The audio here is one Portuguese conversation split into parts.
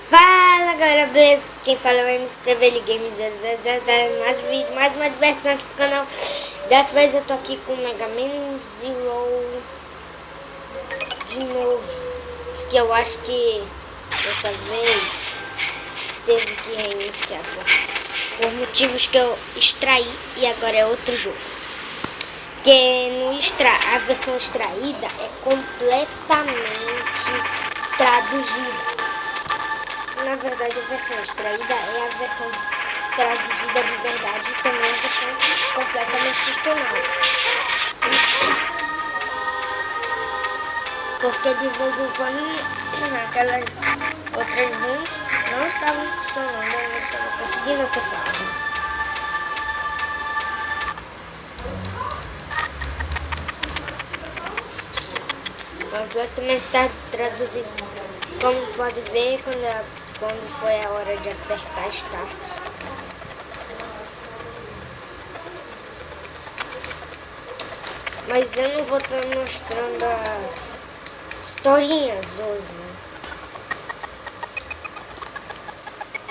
Fala galera, beleza? Quem fala é o MCTV Games 000, mais um vídeo, mais uma diversão aqui pro canal. Dessa vez eu tô aqui com o Mega Man Zero de novo. Que eu acho que dessa vez teve que reiniciar por motivos que eu extraí e agora é outro jogo. Que a versão extraída é completamente traduzida. Na verdade, a versão extraída é a versão traduzida de verdade e também a versão completamente funcional. Porque de vez em quando aquelas outras ROMs não estavam funcionando, eu não estava conseguindo acessar. Completamente traduzido. Como pode ver, quando foi a hora de apertar Start. Mas eu não vou estar mostrando as historinhas hoje, né?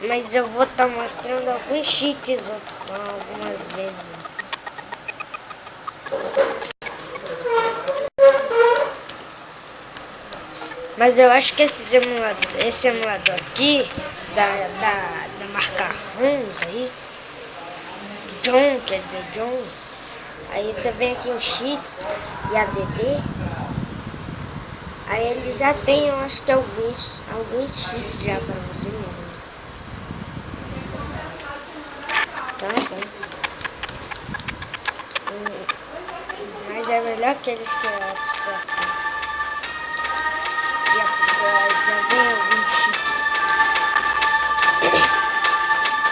Mas eu vou estar mostrando alguns cheats algumas vezes. Mas eu acho que esse emulador aqui, da marca ROMs aí, John, quer dizer John, aí você vem aqui em Cheats e ADD, aí ele já tem, eu acho que alguns cheats já para você mesmo. Tá bom. Mas é melhor que eles que a pessoa tem. E a pessoa já vê alguns cheats.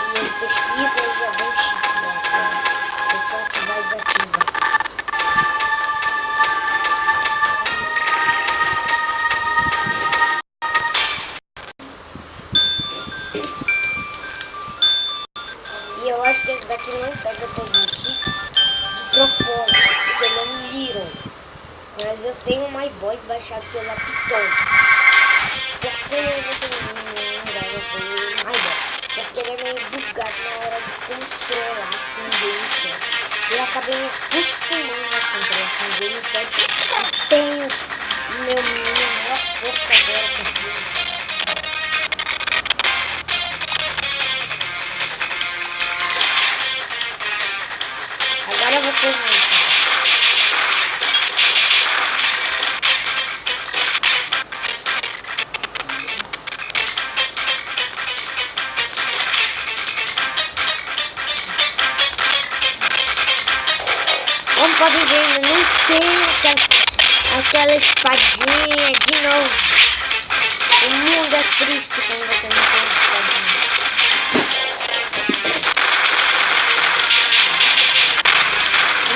E ele pesquisa e já vem cheats, né? Você só ativar e desativar. E eu acho que esse daqui não pega todos os cheats de propósito, porque ele é um Little. Mas eu tenho o My Boy baixado pela Piton. Porque você não dava pelo My Boy? Porque ele é meio bugado na hora de controlar com o gamepad. Eu acabei me acostumando a controlar com o gamepad e tenho minha maior força agora com esse gamepad. Agora vocês vão ver. Como podem ver, ainda não tem aquela espadinha de novo. O mundo é triste quando você não tem espadinha.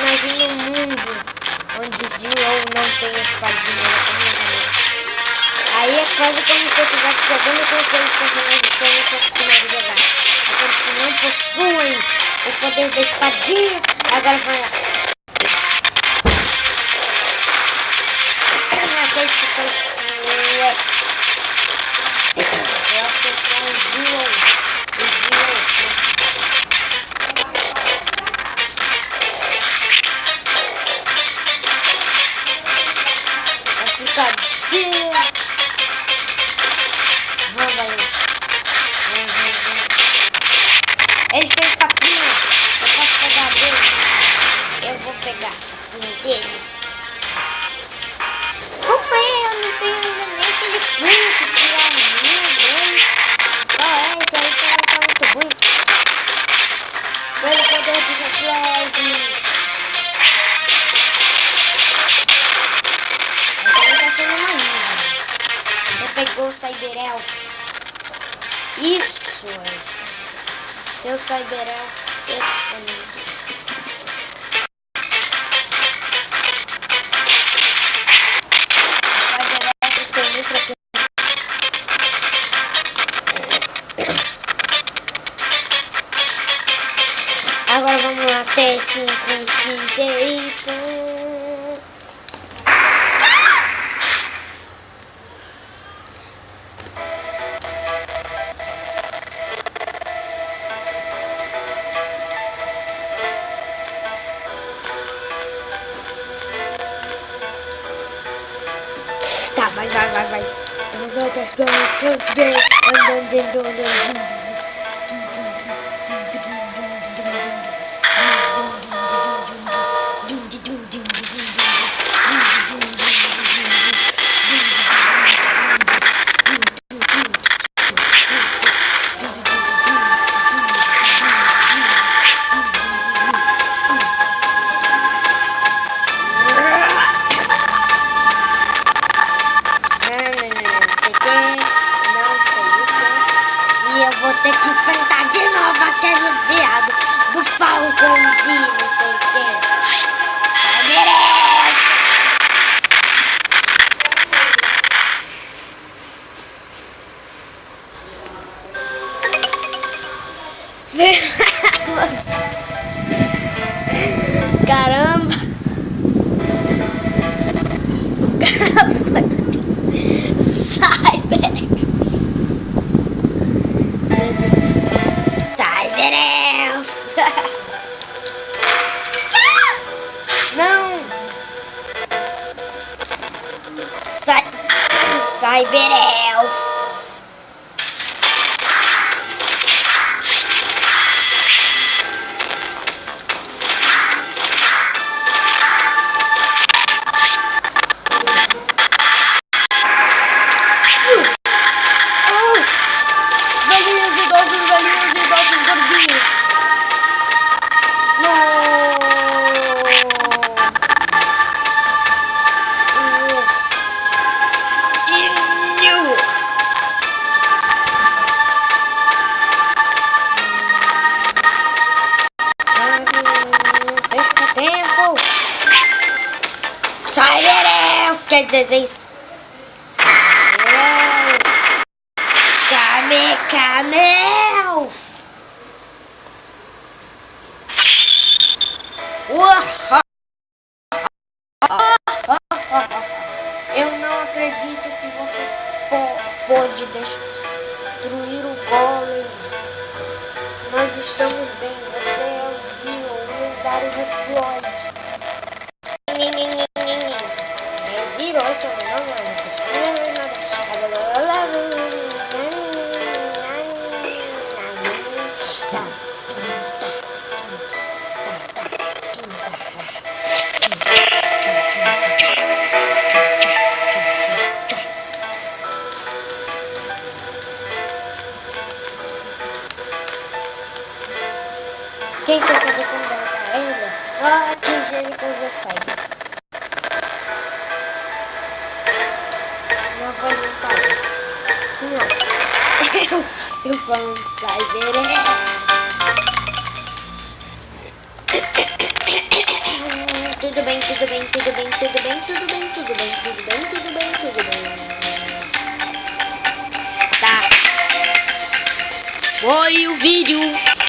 Imagina um mundo onde Zero não tem espadinha. Aí é quase como se eu estivesse jogando com aqueles personagens que eu não sou acostumado a jogar. Aqueles que não possuem o poder da espadinha. Agora vai lá. Aqueles que são o X. Eu acho que eles são o Zero. Vai ficar de cima. Vamos, galera. Eles têm faquinha. Eu posso pegar deles. Eu vou pegar a faquinha deles. Opa, eu não tenho ainda nem aquele punho que tira a minha dele. Isso aí tá muito ruim. Pelo poder dos aplausos. Agora tá sendo uma linha. Você pegou o Cyber Elf. Isso, Elf. Seu Cyber Elf excelente. Agora vamos lá, T5XY. Tá, vai. Vou ter que enfrentar de novo aquele viado do Falconzinho, não sei o que. Vai, merece! Caramba! O cara foi. Sai, velho! Não! Cyberelf! Velhinhos idosos gordinhos! Cyberelf, quer dizer Cyberelf, Kamehamelf. Eu não acredito que você pode destruir o golem. Nós estamos bem, você é o Zero, o lendário Reploid. Zero, esse é o meu nome, quem quer saber como derrotar ele, é só atingir ele com os açaí. Não vou lutar isso. Não. Eu falo Cyberelf. Tudo bem. Tá. Foi o vídeo.